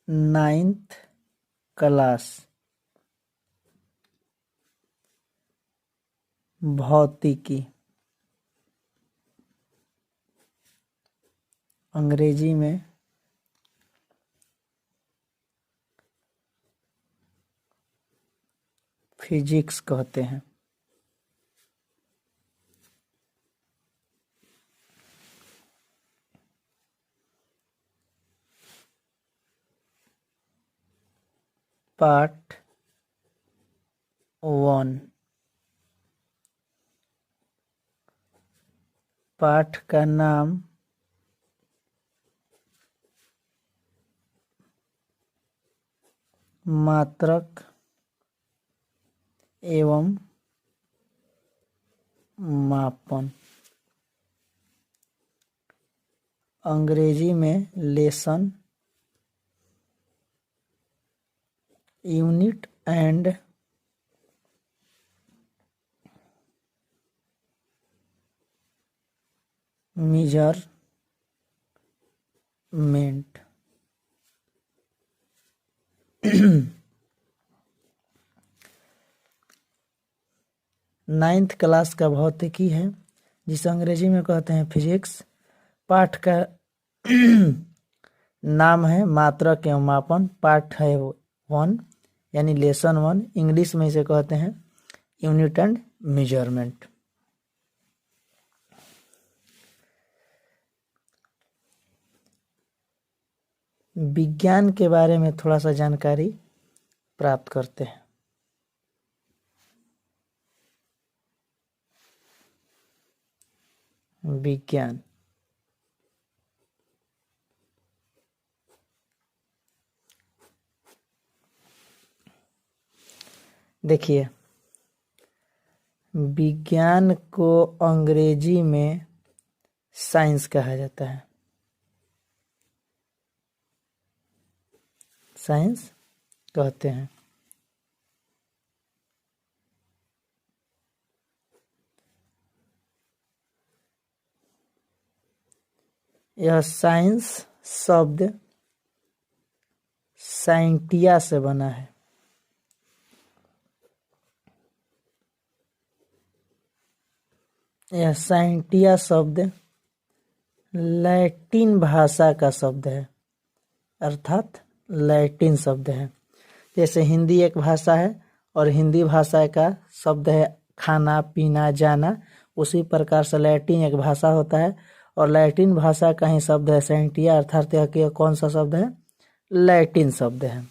9th class भौतिकी, अंग्रेजी में फिजिक्स कहते हैं। पार्ट 1। पाठ का नाम मात्रक एवं मापन, अंग्रेजी में lesson, unit and measurement. Ninth class का भौतिकी है, जिसे अंग्रेजी में कहते हैं फिजिक्स। पाठ का नाम है मात्रक एवं मापन। पाठ है 1 यानी लेसन 1। इंग्लिश में इसे कहते हैं यूनिट एंड मेजरमेंट। विज्ञान के बारे में थोड़ा सा जानकारी प्राप्त करते हैं। विज्ञान देखिए, विज्ञान को अंग्रेजी में साइंस कहा जाता है। साइंस कहते हैं। यह साइंस शब्द साइंटिया से बना है। यह साइंटिया शब्द लैटिन भाषा का शब्द है, अर्थात लैटिन शब्द है। जैसे हिंदी एक भाषा है और हिंदी भाषा का शब्द है खाना पीना जाना, उसी प्रकार से लैटिन एक भाषा होता है और लैटिन भाषा का ही शब्द है साइंटिया, अर्थात यह कौन सा शब्द है? लैटिन शब्द है।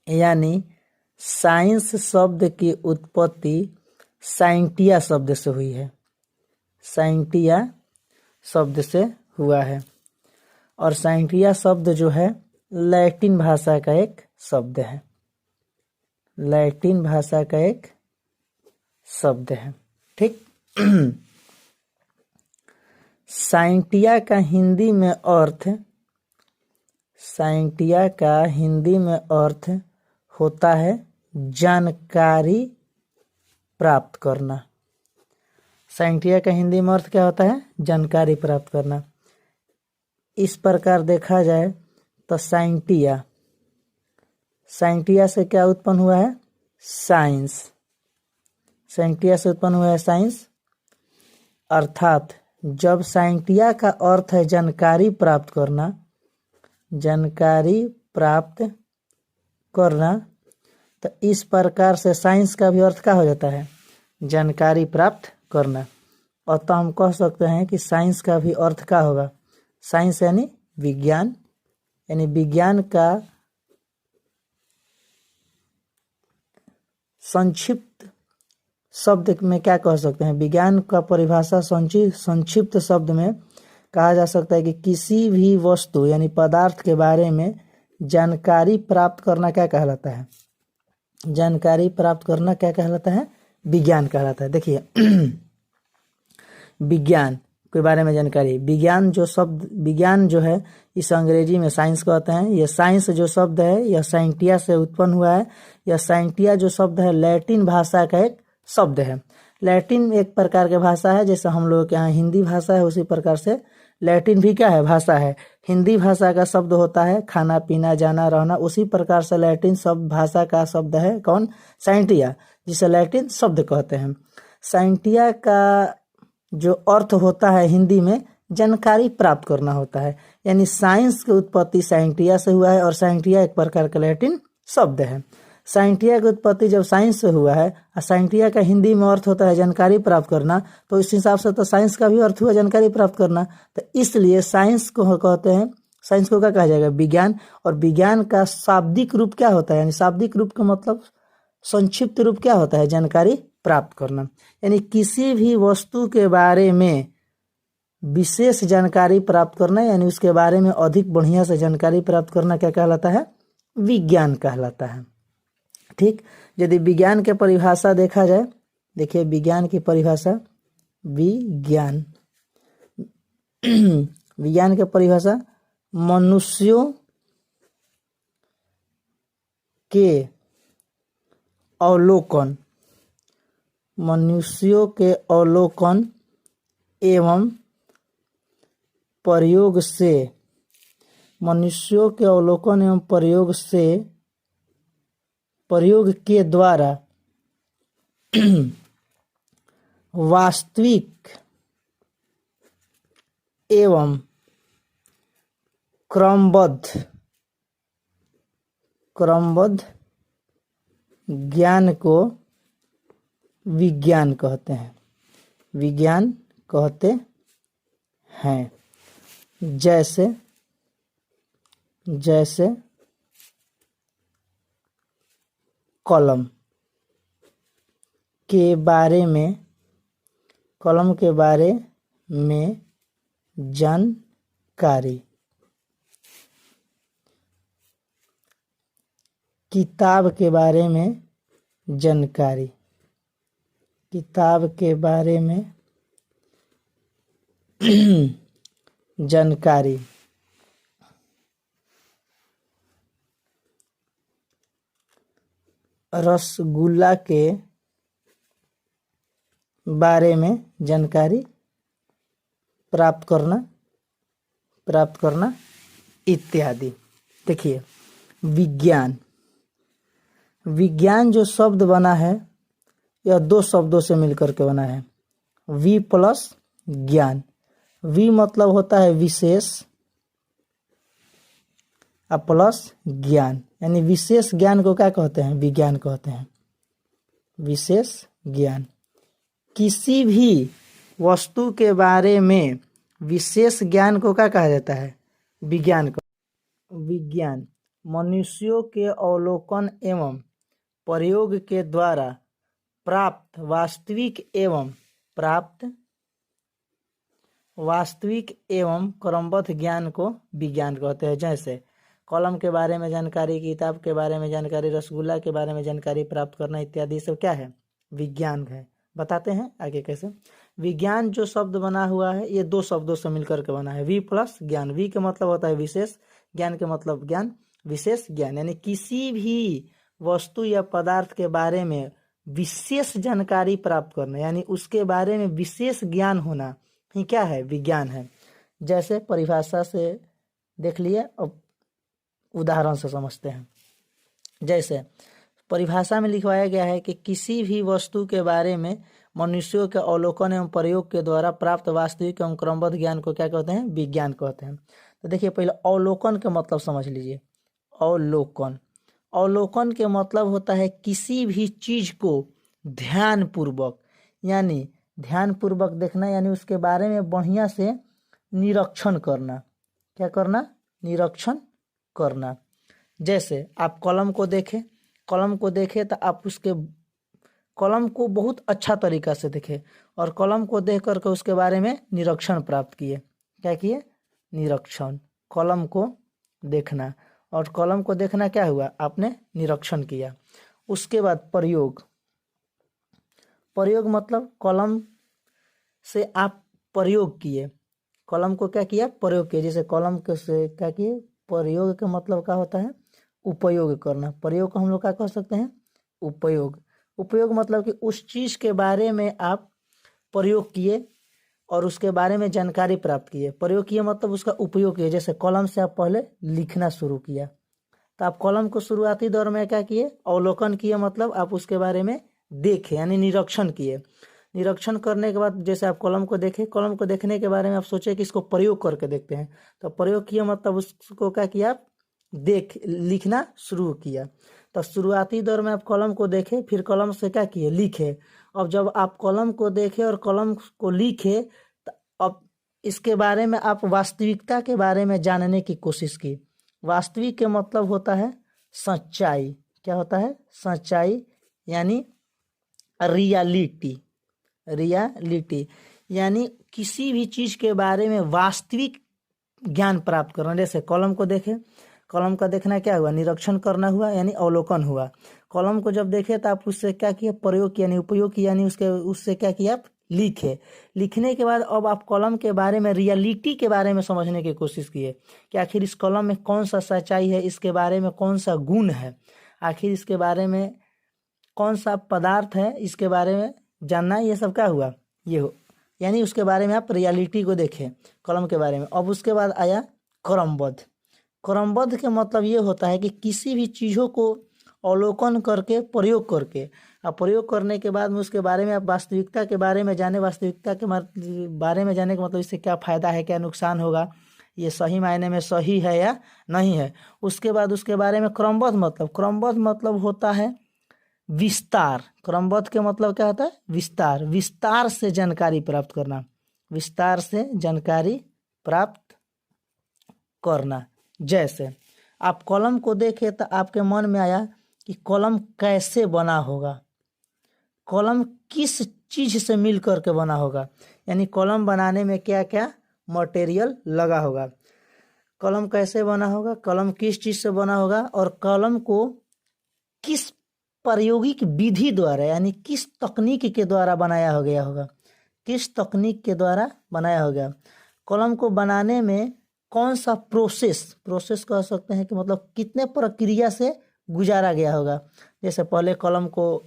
यानी साइंस शब्द की उत्पत्ति साइंटिया शब्द से हुई है। साइंटिया शब्द से हुआ है और साइंटिया शब्द जो है लैटिन भाषा का एक शब्द है। लैटिन भाषा का एक शब्द है, ठीक। साइंटिया का हिंदी में अर्थ, साइंटिया का हिंदी में अर्थ होता है जानकारी प्राप्त करना। साइंटिया का हिंदी में अर्थ क्या होता है? जानकारी प्राप्त करना। इस प्रकार देखा जाए तो साइंटिया, साइंटिया से क्या उत्पन्न हुआ है? साइंस। साइंटिया से उत्पन्न हुआ है साइंस, अर्थात जब साइंटिया का अर्थ है जानकारी प्राप्त करना, जानकारी प्राप्त करना, तो इस प्रकार से साइंस का भी अर्थ क्या हो जाता है? जानकारी प्राप्त करना। और तो हम कह सकते हैं कि साइंस का भी अर्थ क्या होगा? साइंस यानी विज्ञान, यानी विज्ञान का संक्षिप्त शब्द में क्या कह सकते हैं? विज्ञान का परिभाषा संक्षिप्त शब्द में कहा जा सकता है कि किसी भी वस्तु यानी पदार्थ के बारे में जानकारी प्राप्त करना क्या कहलाता है? जानकारी प्राप्त करना क्या कहलाता है? विज्ञान कहलाता है। देखिए, विज्ञान के बारे में जानकारी, विज्ञान जो शब्द, विज्ञान जो है इस अंग्रेजी में साइंस कहते हैं। यह साइंस जो शब्द है यह साइंटिया से उत्पन्न हुआ है। यह साइंटिया जो शब्द है लैटिन भाषा का एक शब्द है। लैटिन एक प्रकार की भाषा है, जैसे हम लोग के यहाँ हिंदी भाषा है उसी प्रकार से लैटिन भी क्या है, भाषा है। हिंदी भाषा का शब्द होता है खाना पीना जाना रहना, उसी प्रकार से लैटिन शब्द भाषा का शब्द है कौन, साइंटिया, जिसे लैटिन शब्द कहते हैं। साइंटिया का जो अर्थ होता है हिंदी में जानकारी प्राप्त करना होता है, यानी साइंस की उत्पत्ति साइंटिया से हुआ है और साइंटिया एक प्रकार का लैटिन शब्द है। साइंटिया की उत्पत्ति जब साइंस से हुआ है और साइंटिया का हिंदी में अर्थ होता है जानकारी प्राप्त करना, तो इस हिसाब से तो साइंस का भी अर्थ हुआ जानकारी प्राप्त करना। तो इसलिए साइंस को कहते हैं, साइंस को क्या कहा जाएगा, विज्ञान। और विज्ञान का शाब्दिक रूप क्या होता है, यानी शाब्दिक रूप का मतलब संक्षिप्त रूप क्या होता है, जानकारी प्राप्त करना। यानी किसी भी वस्तु के बारे में विशेष जानकारी प्राप्त करना, यानी उसके बारे में अधिक बढ़िया से जानकारी प्राप्त करना क्या कहलाता है, विज्ञान कहलाता है। ठीक, यदि विज्ञान के परिभाषा देखा जाए, देखिए विज्ञान की परिभाषा, विज्ञान विज्ञान की परिभाषा मनुष्यों के अवलोकन, मनुष्यों के अवलोकन एवं प्रयोग से, मनुष्यों के अवलोकन एवं प्रयोग से, प्रयोग के द्वारा वास्तविक एवं क्रमबद्ध ज्ञान को विज्ञान कहते हैं, विज्ञान कहते हैं। जैसे कलम के बारे में जानकारी, किताब के बारे में जानकारी, किताब के बारे में जानकारी, रसगुल्ला के बारे में जानकारी प्राप्त करना इत्यादि। देखिए विज्ञान जो शब्द बना है यह दो शब्दों से मिलकर के बना है, वि प्लस ज्ञान। वि मतलब होता है विशेष और प्लस ज्ञान, यानी विशेष ज्ञान को क्या कहते हैं, विज्ञान कहते हैं, विशेष ज्ञान। किसी भी वस्तु के बारे में विशेष ज्ञान को क्या कहा जाता है, विज्ञान को। विज्ञान मनुष्यों के अवलोकन एवं प्रयोग के द्वारा प्राप्त वास्तविक एवं क्रमबद्ध ज्ञान को विज्ञान कहते हैं। जैसे कलम के बारे में जानकारी, किताब के बारे में जानकारी, रसगुल्ला के बारे में जानकारी प्राप्त करना इत्यादि सब क्या है, विज्ञान है। बताते हैं आगे कैसे। विज्ञान जो शब्द बना हुआ है ये दो शब्दों से मिलकर के बना है, वि प्लस ज्ञान। वि का मतलब होता है विशेष, ज्ञान के मतलब ज्ञान, विशेष ज्ञान, यानी किसी भी वस्तु या पदार्थ के बारे में विशेष जानकारी प्राप्त करना, यानी उसके बारे में विशेष ज्ञान होना ही क्या है, विज्ञान है। जैसे परिभाषा से देख लिए, अब उदाहरण से समझते हैं। जैसे परिभाषा में लिखवाया गया है कि किसी भी वस्तु के बारे में मनुष्यों के अवलोकन एवं प्रयोग के द्वारा प्राप्त वास्तविक एवं क्रमबद्ध ज्ञान को क्या कहते हैं, विज्ञान कहते हैं। तो देखिए पहले अवलोकन के मतलब समझ लीजिए। अवलोकन के मतलब होता है किसी भी चीज को ध्यानपूर्वक, यानी ध्यानपूर्वक देखना, यानी उसके बारे में बढ़िया से निरीक्षण करना। क्या करना, निरीक्षण करना। जैसे आप कलम को देखें तो आप उसके कलम को बहुत अच्छा तरीका से देखें और कलम को देख करके उसके बारे में निरीक्षण प्राप्त किए। क्या किए, निरीक्षण। कलम को देखना, और कलम को देखना क्या हुआ, आपने निरीक्षण किया। उसके बाद प्रयोग मतलब कलम से आप प्रयोग किए, कलम को क्या किया, प्रयोग किया। जैसे कलम के से क्या किए, प्रयोग का मतलब क्या होता है, उपयोग करना। प्रयोग को हम लोग क्या कह सकते हैं, उपयोग मतलब कि उस चीज के बारे में आप प्रयोग किए और उसके बारे में जानकारी प्राप्त किए। प्रयोग किए मतलब उसका उपयोग किए। जैसे कलम से आप पहले लिखना शुरू किया, तो आप कलम को शुरुआती दौर में क्या किए, अवलोकन किए, मतलब आप उसके बारे में देखे यानी निरीक्षण किए। निरीक्षण करने के बाद जैसे आप कलम को देखे, कलम को देखने के बारे में आप सोचे कि इसको प्रयोग करके देखते हैं, तो प्रयोग किया मतलब उसको क्या किया, आप लिखना शुरू किया। तो शुरुआती दौर में आप कलम को देखे, फिर कलम से क्या किए, लिखे। अब जब आप कलम को देखे और कलम को लिखे, तो अब इसके बारे में आप वास्तविकता के बारे में जानने की कोशिश की। वास्तविक के मतलब होता है सच्चाई। क्या होता है, सच्चाई यानी रियलिटी। रियलिटी यानी किसी भी चीज के बारे में वास्तविक ज्ञान प्राप्त करना। जैसे कलम को देखे, कलम का देखना क्या हुआ, निरीक्षण करना हुआ यानी अवलोकन हुआ। कलम को जब देखे तो आप उससे क्या किया, प्रयोग यानी उपयोग किया, यानी उससे क्या किया, आप लिखे। लिखने के बाद अब आप कलम के बारे में रियलिटी के बारे में समझने की कोशिश किए कि आखिर इस कलम में कौन सा सच्चाई है, इसके बारे में कौन सा गुण है, आखिर इसके बारे में कौन सा पदार्थ है, इसके बारे में जानना। ये सब क्या हुआ, ये हो यानी उसके बारे में आप रियलिटी को देखें कलम के बारे में। अब उसके बाद आया क्रमबद्ध। क्रमबद्ध के मतलब ये होता है कि किसी भी चीज़ों को अवलोकन करके प्रयोग करके, अब प्रयोग करने के बाद में उसके बारे में आप वास्तविकता के बारे में जाने। वास्तविकता के बारे में जाने का मतलब इससे क्या फ़ायदा है, क्या नुकसान होगा, ये सही मायने में सही है या नहीं है। उसके बाद उसके बारे में क्रमबद्ध मतलब होता है विस्तार। क्रमबद्ध के मतलब क्या होता है, विस्तार। विस्तार से जानकारी प्राप्त करना, विस्तार से जानकारी प्राप्त करना। जैसे आप कलम को देखे तो आपके मन में आया कि कलम कैसे बना होगा, कलम किस चीज से मिल करके बना होगा, यानी कलम बनाने में क्या क्या मटेरियल लगा होगा, कलम कैसे बना होगा, कलम किस चीज से बना होगा, और कलम को किस प्रायोगिक विधि द्वारा यानी किस तकनीक के द्वारा बनाया हो गया होगा, किस तकनीक के द्वारा बनाया हो गया। कलम को बनाने में कौन सा प्रोसेस कह सकते हैं कि मतलब कितने प्रक्रिया से गुजारा गया होगा। जैसे पहले कलम को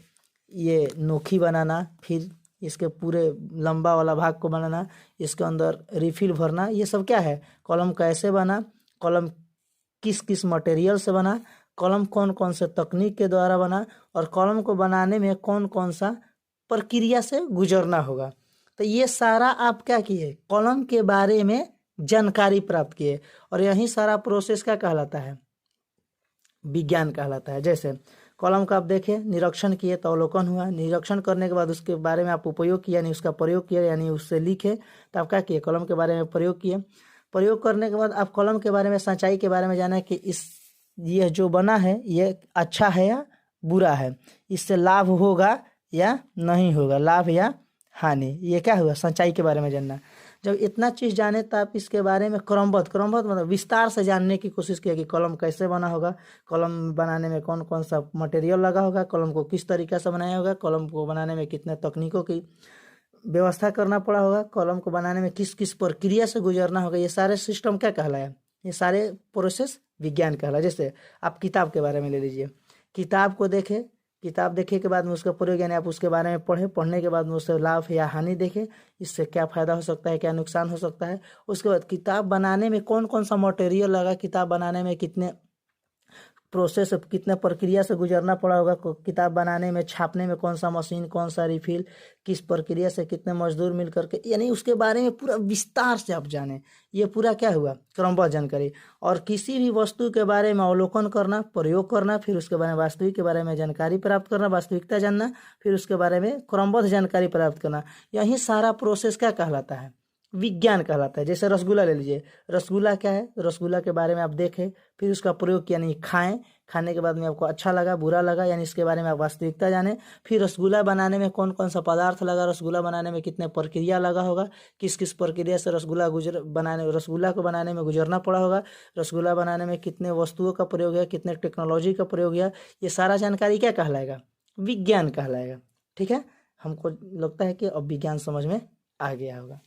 ये नोखी बनाना, फिर इसके पूरे लंबा वाला भाग को बनाना, इसके अंदर रिफिल भरना, ये सब क्या है, कलम कैसे बना, कलम किस किस मटेरियल से बना, कलम कौन कौन से तकनीक के द्वारा बना, और कलम को बनाने में कौन कौन सा प्रक्रिया से गुजरना होगा। तो ये सारा आप क्या किए, कलम के बारे में जानकारी प्राप्त किए, और यही सारा प्रोसेस क्या कहलाता है, विज्ञान कहलाता है। जैसे कलम का आप देखे, निरीक्षण किए तो अवलोकन हुआ, निरीक्षण करने के बाद उसके बारे में आप उपयोग किया यानी उसका प्रयोग किया यानी उससे लिखे, तो आप क्या किए, कलम के बारे में प्रयोग किए। प्रयोग करने के बाद आप कलम के बारे में, सच्चाई के बारे में जाना कि ये जो बना है ये अच्छा है या बुरा है, इससे लाभ होगा या नहीं होगा, लाभ या हानि, ये क्या हुआ, सच्चाई के बारे में जानना। जब इतना चीज़ जाने तो आप इसके बारे में क्रमबद्ध मतलब विस्तार से जानने की कोशिश किया कि कलम कैसे बना होगा, कलम बनाने में कौन कौन सा मटेरियल लगा होगा, कलम को किस तरीके से बनाया होगा, कलम को बनाने में कितने तकनीकों की व्यवस्था करना पड़ा होगा, कलम को बनाने में किस किस प्रक्रिया से गुजरना होगा। ये सारे सिस्टम क्या कहलाया, ये सारे प्रोसेस विज्ञान कहलाया। जैसे आप किताब के बारे में ले लीजिए, किताब को देखे, किताब देखे के बाद में उसका प्रयोग यानी आप उसके बारे में पढ़े, पढ़ने के बाद में उससे लाभ या हानि देखे, इससे क्या फ़ायदा हो सकता है, क्या नुकसान हो सकता है। उसके बाद किताब बनाने में कौन कौन सा मटेरियल लगा, किताब बनाने में कितने प्रोसेस, कितने प्रक्रिया से गुजरना पड़ा होगा, किताब बनाने में, छापने में कौन सा मशीन, कौन सा रिफिल, किस प्रक्रिया से कितने मजदूर मिल करके, यानी उसके बारे में पूरा विस्तार से आप जाने। ये पूरा क्या हुआ, क्रमबद्ध जानकारी। और किसी भी वस्तु के बारे में अवलोकन करना, प्रयोग करना, फिर उसके बारे में वास्तविक के बारे में जानकारी प्राप्त करना, वास्तविकता जानना, फिर उसके बारे में क्रमबद्ध जानकारी प्राप्त करना, यही सारा प्रोसेस क्या कहलाता है, विज्ञान कहलाता है। जैसे रसगुल्ला ले लीजिए, रसगुल्ला क्या है, रसगुल्ला के बारे में आप देखें, फिर उसका प्रयोग किया यानी खाएं, खाने के बाद में आपको अच्छा लगा बुरा लगा, यानी इसके बारे में आप वास्तविकता जाने। फिर रसगुल्ला बनाने में कौन कौन सा पदार्थ लगा, रसगुल्ला बनाने में कितने प्रक्रिया लगा होगा, किस किस प्रक्रिया से रसगुल्ला को बनाने में गुजरना पड़ा होगा, रसगुल्ला बनाने में कितने वस्तुओं का प्रयोग है, कितने टेक्नोलॉजी का प्रयोग है, ये सारा जानकारी क्या कहलाएगा, विज्ञान कहलाएगा। ठीक है, हमको लगता है कि अब विज्ञान समझ में आ गया होगा।